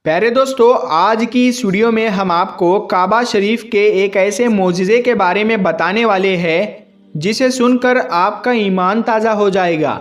प्यारे दोस्तों, आज की इस वीडियो में हम आपको काबा शरीफ के एक ऐसे मोजिज़े के बारे में बताने वाले हैं जिसे सुनकर आपका ईमान ताज़ा हो जाएगा।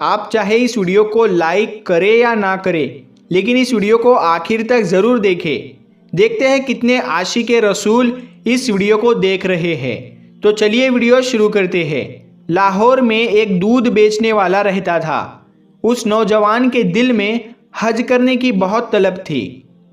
आप चाहे इस वीडियो को लाइक करें या ना करें, लेकिन इस वीडियो को आखिर तक ज़रूर देखें। देखते हैं कितने आशिक़े रसूल इस वीडियो को देख रहे हैं। तो चलिए वीडियो शुरू करते हैं। लाहौर में एक दूध बेचने वाला रहता था। उस नौजवान के दिल में हज करने की बहुत तलब थी।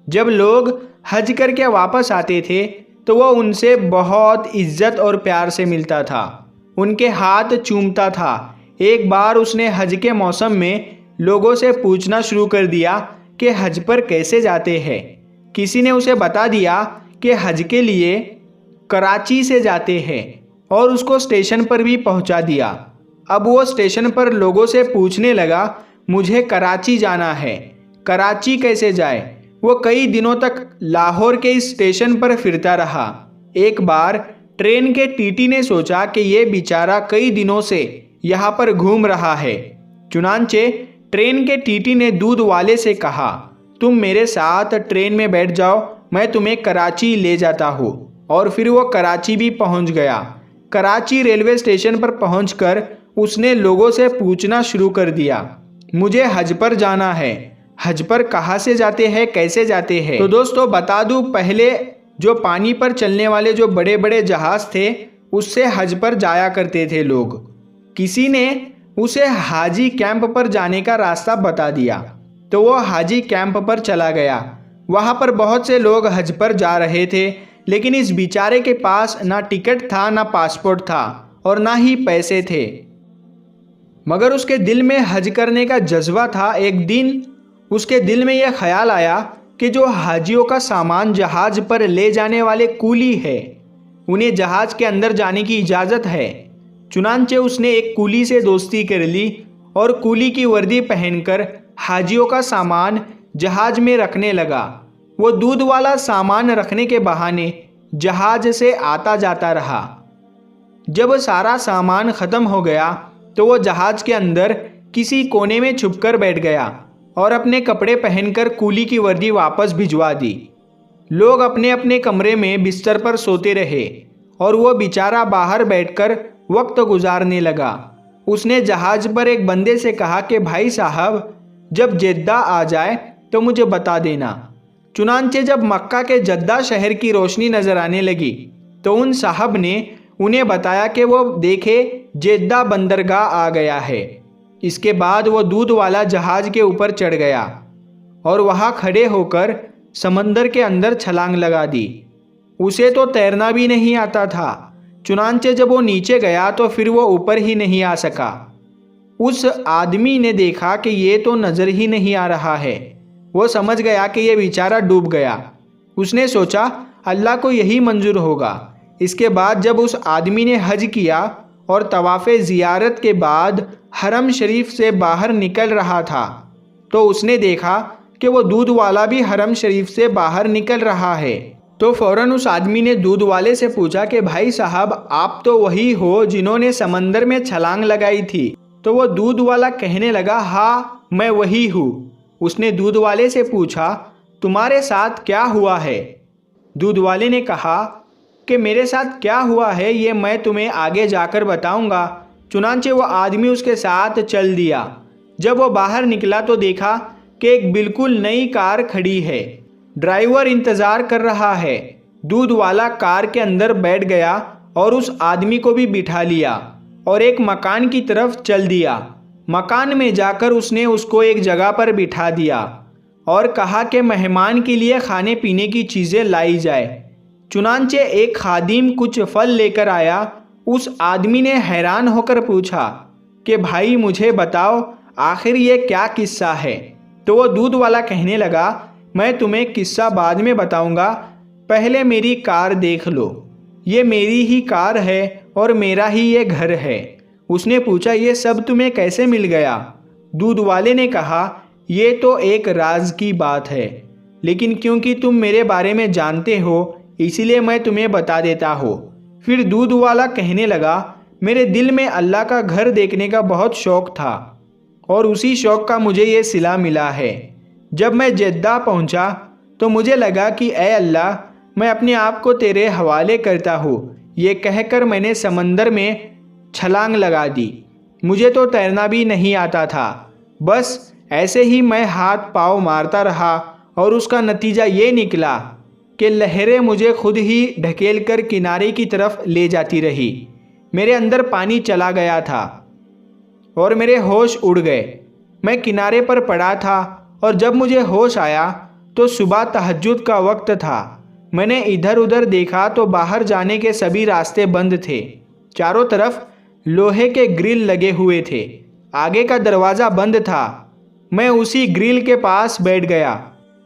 जब लोग हज करके वापस आते थे तो वह उनसे बहुत इज्जत और प्यार से मिलता था, उनके हाथ चूमता था। एक बार उसने हज के मौसम में लोगों से पूछना शुरू कर दिया कि हज पर कैसे जाते हैं। किसी ने उसे बता दिया कि हज के लिए कराची से जाते हैं और उसको स्टेशन पर भी पहुंचा दिया। अब वो स्टेशन पर लोगों से पूछने लगा, मुझे कराची जाना है, कराची कैसे जाए। वो कई दिनों तक लाहौर के इस स्टेशन पर फिरता रहा। एक बार ट्रेन के टीटी ने सोचा कि ये बेचारा कई दिनों से यहाँ पर घूम रहा है। चुनांचे ट्रेन के टीटी ने दूध वाले से कहा, तुम मेरे साथ ट्रेन में बैठ जाओ, मैं तुम्हें कराची ले जाता हूँ। और फिर वो कराची भी पहुँच गया। कराची रेलवे स्टेशन पर पहुँचकर उसने लोगों से पूछना शुरू कर दिया, मुझे हज पर जाना है, हज पर कहाँ से जाते हैं, कैसे जाते हैं। तो दोस्तों बता दूं, पहले जो पानी पर चलने वाले जो बड़े बड़े जहाज़ थे उससे हज पर जाया करते थे लोग। किसी ने उसे हाजी कैंप पर जाने का रास्ता बता दिया तो वो हाजी कैंप पर चला गया। वहाँ पर बहुत से लोग हज पर जा रहे थे, लेकिन इस बेचारे के पास ना टिकट था, ना पासपोर्ट था और ना ही पैसे थे। मगर उसके दिल में हज करने का जज्बा था। एक दिन उसके दिल में यह ख्याल आया कि जो हाजियों का सामान जहाज़ पर ले जाने वाले कूली है, उन्हें जहाज़ के अंदर जाने की इजाज़त है। चुनांचे उसने एक कूली से दोस्ती कर ली और कूली की वर्दी पहनकर हाजियों का सामान जहाज़ में रखने लगा। वो दूध वाला सामान रखने के बहाने जहाज़ से आता जाता रहा। जब सारा सामान ख़त्म हो गया तो वो जहाज़ के अंदर किसी कोने में छुपकर बैठ गया और अपने कपड़े पहनकर कूली की वर्दी वापस भिजवा दी। लोग अपने अपने कमरे में बिस्तर पर सोते रहे और वो बेचारा बाहर बैठकर वक्त गुजारने लगा। उसने जहाज़ पर एक बंदे से कहा कि भाई साहब, जब जेद्दा आ जाए तो मुझे बता देना। चुनांचे जब मक्का के जद्दा शहर की रोशनी नज़र आने लगी तो उन साहब ने उन्हें बताया कि वो देखे जेद्दा बंदरगाह आ गया है। इसके बाद वो दूध वाला जहाज़ के ऊपर चढ़ गया और वहाँ खड़े होकर समंदर के अंदर छलांग लगा दी। उसे तो तैरना भी नहीं आता था। चुनांचे जब वो नीचे गया तो फिर वो ऊपर ही नहीं आ सका। उस आदमी ने देखा कि ये तो नज़र ही नहीं आ रहा है। वो समझ गया कि ये बेचारा डूब गया। उसने सोचा अल्लाह को यही मंजूर होगा। इसके बाद जब उस आदमी ने हज किया और तवाफ़े ज़ियारत के बाद हरम शरीफ से बाहर निकल रहा था तो उसने देखा कि वो दूध वाला भी हरम शरीफ से बाहर निकल रहा है। तो फ़ौरन उस आदमी ने दूध वाले से पूछा कि भाई साहब, आप तो वही हो जिन्होंने समंदर में छलांग लगाई थी। तो वो दूध वाला कहने लगा, हाँ मैं वही हूँ। उसने दूध वाले से पूछा, तुम्हारे साथ क्या हुआ है। दूध वाले ने कहा कि मेरे साथ क्या हुआ है ये मैं तुम्हें आगे जाकर बताऊंगा। चुनांचे वो आदमी उसके साथ चल दिया। जब वो बाहर निकला तो देखा कि एक बिल्कुल नई कार खड़ी है। ड्राइवर इंतज़ार कर रहा है। दूध वाला कार के अंदर बैठ गया और उस आदमी को भी बिठा लिया और एक मकान की तरफ चल दिया। मकान में जाकर उसने उसको एक जगह पर बिठा दिया और कहा कि मेहमान के लिए खाने पीने की चीज़ें लाई जाए। चुनांचे एक खादिम कुछ फल लेकर आया। उस आदमी ने हैरान होकर पूछा कि भाई मुझे बताओ, आखिर ये क्या किस्सा है। तो वो दूध वाला कहने लगा, मैं तुम्हें किस्सा बाद में बताऊंगा, पहले मेरी कार देख लो। ये मेरी ही कार है और मेरा ही ये घर है। उसने पूछा, ये सब तुम्हें कैसे मिल गया। दूध वाले ने कहा, ये तो एक राज की बात है, लेकिन क्योंकि तुम मेरे बारे में जानते हो इसीलिए मैं तुम्हें बता देता हूँ। फिर दूध वाला कहने लगा, मेरे दिल में अल्लाह का घर देखने का बहुत शौक़ था और उसी शौक़ का मुझे ये सिला मिला है। जब मैं जेद्दा पहुंचा तो मुझे लगा कि ऐ अल्लाह, मैं अपने आप को तेरे हवाले करता हूँ। ये कहकर मैंने समंदर में छलांग लगा दी। मुझे तो तैरना भी नहीं आता था, बस ऐसे ही मैं हाथ पाँव मारता रहा और उसका नतीजा ये निकला कि लहरें मुझे खुद ही ढकेल कर किनारे की तरफ ले जाती रही। मेरे अंदर पानी चला गया था और मेरे होश उड़ गए। मैं किनारे पर पड़ा था और जब मुझे होश आया तो सुबह तहज्जुद का वक्त था। मैंने इधर उधर देखा तो बाहर जाने के सभी रास्ते बंद थे। चारों तरफ लोहे के ग्रिल लगे हुए थे। आगे का दरवाज़ा बंद था। मैं उसी ग्रिल के पास बैठ गया।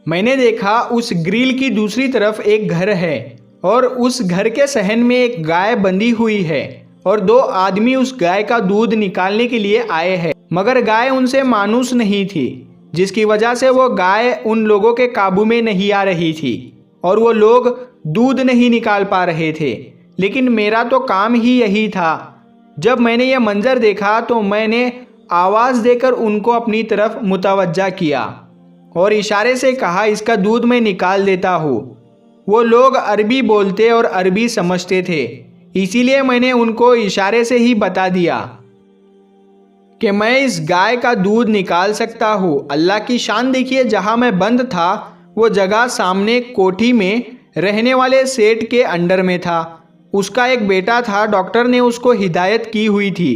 मैंने देखा उस ग्रिल की दूसरी तरफ एक घर है और उस घर के सहन में एक गाय बंधी हुई है और 2 आदमी उस गाय का दूध निकालने के लिए आए हैं, मगर गाय उनसे मानूस नहीं थी, जिसकी वजह से वो गाय उन लोगों के काबू में नहीं आ रही थी और वो लोग दूध नहीं निकाल पा रहे थे। लेकिन मेरा तो काम ही यही था। जब मैंने ये मंजर देखा तो मैंने आवाज़ देकर उनको अपनी तरफ मुतवज्जा किया और इशारे से कहा, इसका दूध मैं निकाल देता हूँ। वो लोग अरबी बोलते और अरबी समझते थे, इसीलिए मैंने उनको इशारे से ही बता दिया कि मैं इस गाय का दूध निकाल सकता हूँ। अल्लाह की शान देखिए, जहाँ मैं बंद था वो जगह सामने कोठी में रहने वाले सेठ के अंडर में था। उसका एक बेटा था। डॉक्टर ने उसको हिदायत की हुई थी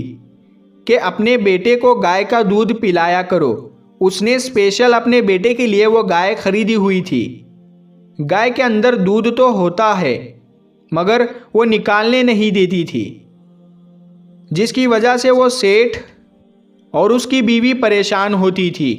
कि अपने बेटे को गाय का दूध पिलाया करो। उसने स्पेशल अपने बेटे के लिए वो गाय खरीदी हुई थी। गाय के अंदर दूध तो होता है मगर वो निकालने नहीं देती थी, जिसकी वजह से वो सेठ और उसकी बीवी परेशान होती थी।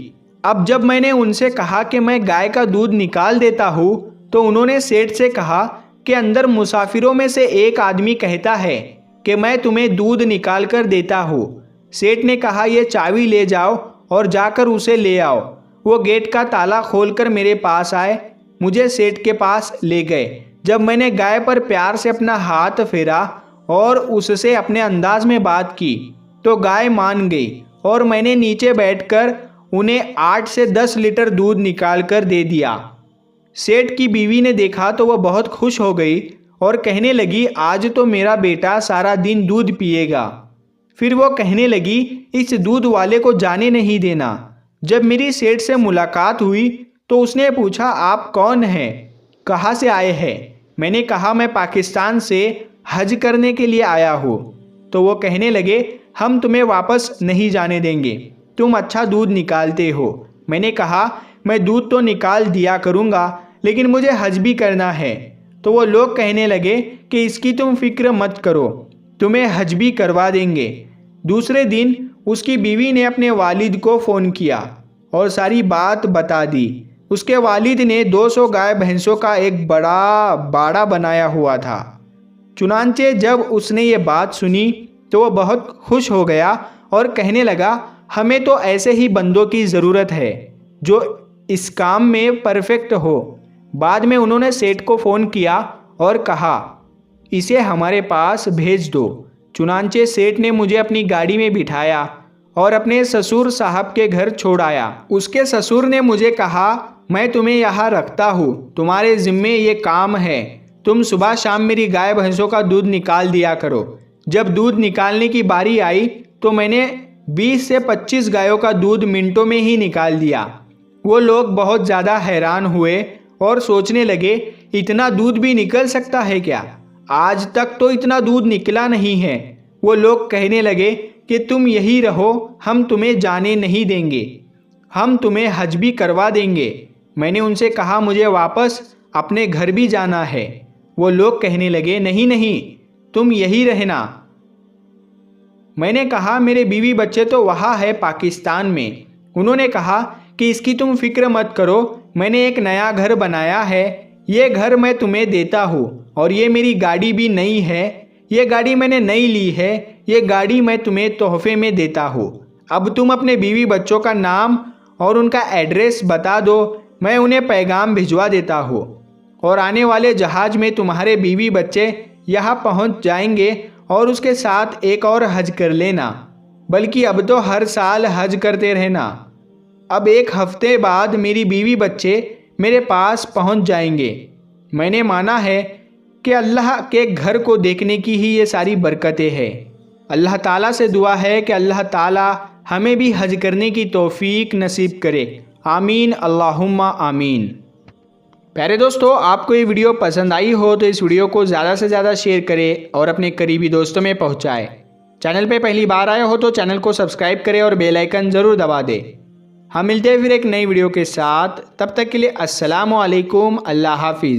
अब जब मैंने उनसे कहा कि मैं गाय का दूध निकाल देता हूँ तो उन्होंने सेठ से कहा कि अंदर मुसाफिरों में से एक आदमी कहता है कि मैं तुम्हें दूध निकाल कर देता हूँ। सेठ ने कहा, ये चाबी ले जाओ और जाकर उसे ले आओ। वो गेट का ताला खोलकर मेरे पास आए, मुझे सेठ के पास ले गए। जब मैंने गाय पर प्यार से अपना हाथ फेरा और उससे अपने अंदाज में बात की तो गाय मान गई और मैंने नीचे बैठकर उन्हें 8 से 10 लीटर दूध निकाल कर दे दिया। सेठ की बीवी ने देखा तो वह बहुत खुश हो गई और कहने लगी, आज तो मेरा बेटा सारा दिन दूध पिएगा। फिर वो कहने लगी, इस दूध वाले को जाने नहीं देना। जब मेरी सेठ से मुलाकात हुई तो उसने पूछा, आप कौन हैं, कहाँ से आए हैं? मैंने कहा, मैं पाकिस्तान से हज करने के लिए आया हूँ। तो वो कहने लगे, हम तुम्हें वापस नहीं जाने देंगे, तुम अच्छा दूध निकालते हो। मैंने कहा, मैं दूध तो निकाल दिया करूँगा लेकिन मुझे हज भी करना है। तो वो लोग कहने लगे कि इसकी तुम फिक्र मत करो, तुम्हें हज भी करवा देंगे। दूसरे दिन उसकी बीवी ने अपने वालिद को फ़ोन किया और सारी बात बता दी। उसके वालिद ने 200 गाय भैंसों का एक बड़ा बाड़ा बनाया हुआ था। चुनांचे जब उसने ये बात सुनी तो वो बहुत खुश हो गया और कहने लगा, हमें तो ऐसे ही बंदों की ज़रूरत है जो इस काम में परफेक्ट हो। बाद में उन्होंने सेठ को फ़ोन किया और कहा, इसे हमारे पास भेज दो। चुनांचे सेठ ने मुझे अपनी गाड़ी में बिठाया और अपने ससुर साहब के घर छोड़ आया। उसके ससुर ने मुझे कहा, मैं तुम्हें यहाँ रखता हूँ, तुम्हारे ज़िम्मे ये काम है, तुम सुबह शाम मेरी गाय भैंसों का दूध निकाल दिया करो। जब दूध निकालने की बारी आई तो मैंने 20 से 25 गायों का दूध मिनटों में ही निकाल दिया। वो लोग बहुत ज़्यादा हैरान हुए और सोचने लगे, इतना दूध भी निकल सकता है क्या? आज तक तो इतना दूध निकला नहीं है। वो लोग कहने लगे कि तुम यही रहो, हम तुम्हें जाने नहीं देंगे, हम तुम्हें हज भी करवा देंगे। मैंने उनसे कहा, मुझे वापस अपने घर भी जाना है। वो लोग कहने लगे, नहीं नहीं, तुम यही रहना। मैंने कहा, मेरे बीवी बच्चे तो वहाँ है पाकिस्तान में। उन्होंने कहा कि इसकी तुम फिक्र मत करो, मैंने एक नया घर बनाया है, ये घर मैं तुम्हें देता हूँ और ये मेरी गाड़ी भी नई है, ये गाड़ी मैंने नई ली है, ये गाड़ी मैं तुम्हें तोहफे में देता हूँ। अब तुम अपने बीवी बच्चों का नाम और उनका एड्रेस बता दो, मैं उन्हें पैगाम भिजवा देता हूँ और आने वाले जहाज़ में तुम्हारे बीवी बच्चे यहाँ पहुँच जाएंगे और उसके साथ एक और हज कर लेना, बल्कि अब तो हर साल हज करते रहना। अब 1 हफ्ते बाद मेरी बीवी बच्चे मेरे पास पहुंच जाएंगे। मैंने माना है कि अल्लाह के घर को देखने की ही ये सारी बरकतें हैं। अल्लाह ताला से दुआ है कि अल्लाह ताला हमें भी हज करने की तौफीक नसीब करे। आमीन अल्लाहुम्मा आमीन। प्यारे दोस्तों, आपको ये वीडियो पसंद आई हो तो इस वीडियो को ज़्यादा से ज़्यादा शेयर करें और अपने करीबी दोस्तों में पहुंचाएं। चैनल पे पहली बार आए हो तो चैनल को सब्सक्राइब करें और बेल आइकन ज़रूर दबा दें। हम मिलते हैं फिर एक नई वीडियो के साथ, तब तक के लिए अस्सलामु अलैकुम, अल्लाह हाफिज़।